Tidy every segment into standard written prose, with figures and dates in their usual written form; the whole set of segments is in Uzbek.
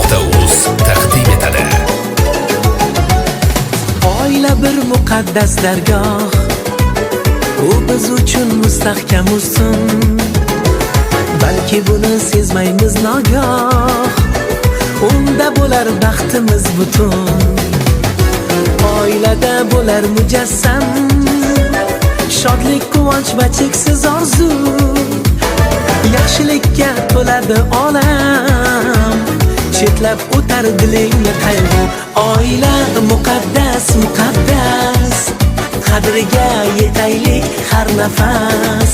fayzfm.uz taqdim etadi. Oila bir muqaddas dargoh, u biz uchun mustahkam ustun. Balki buni sezmaymiz nogoh, unda bo'lar baxtimiz butun. Oilada bo'lar mujassam, shodlik, quvonch va cheksiz orzu. Yaxshilikka to'ladi olam, chetlab o'tar dilingni qayg'u. Oila muqaddas, muqaddas, qadriga yetaylik har nafas.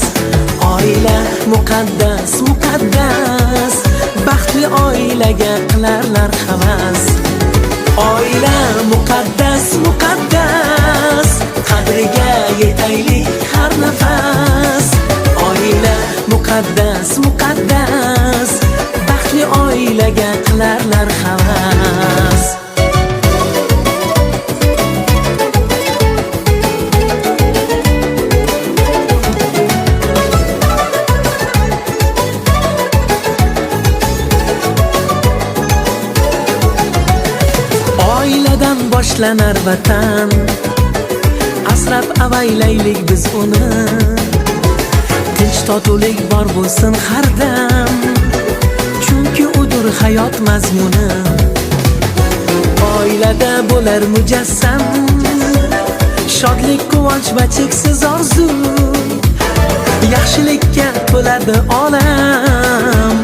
Oila muqaddas, muqaddas, baxtli oilaga qilarlar havas. Oila muqaddas, muqaddas, qadriga yetaylik har nafas. Oila muqaddas, muqaddas, baxtli oilaga qilarlar havas. Oiladan boshlanar vatan, asrab avaylaylik biz uni. Tinch totuvlik bor bo'lsin har dam, chunki udur hayot mazmuni. Oilada bo'lar mujassam, shodlik, quvonch va cheksiz orzu. Yaxshilikka to'ladi olam,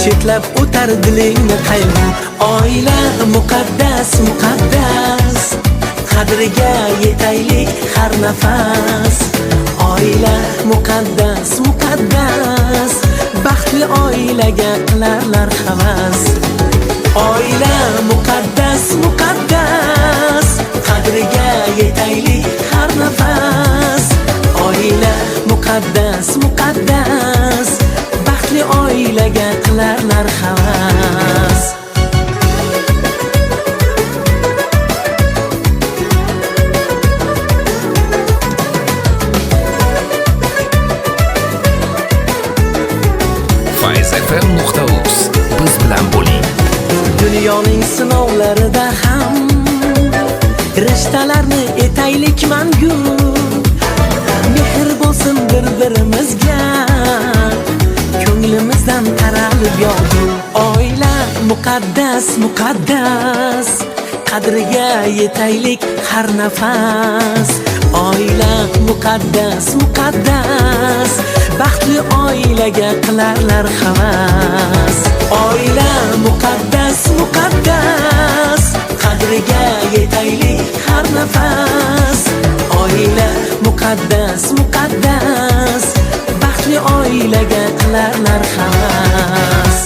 chetlab o'tar dilingni qayg'u. Oila muqaddas, muqaddas, qadriga yetaylik har nafas. Oila muqaddas, muqaddas, baxtli oilaga qilarlar havas. Oila muqaddas, muqaddas, qadriga yetaylik har nafas. Oila muqaddas, muqaddas, baxtli oilaga qilarlar havas. fayzfm.uz biz bilan bo'ling. Dunyoning sinovlarida ham rishtalarni etaylik mangu. Mehr bo'lsin bir-birimizga, ko'nglimizdan taralib yog'du. Oila muqaddas, muqaddas, qadriga yetaylik har nafas. Oila muqaddas, muqaddas, baxtli oilaga qilarlar havas. Oila muqaddas, muqaddas, qadriga yetaylik har nafas. Oila muqaddas, muqaddas, baxtli oilaga qilarlar havas.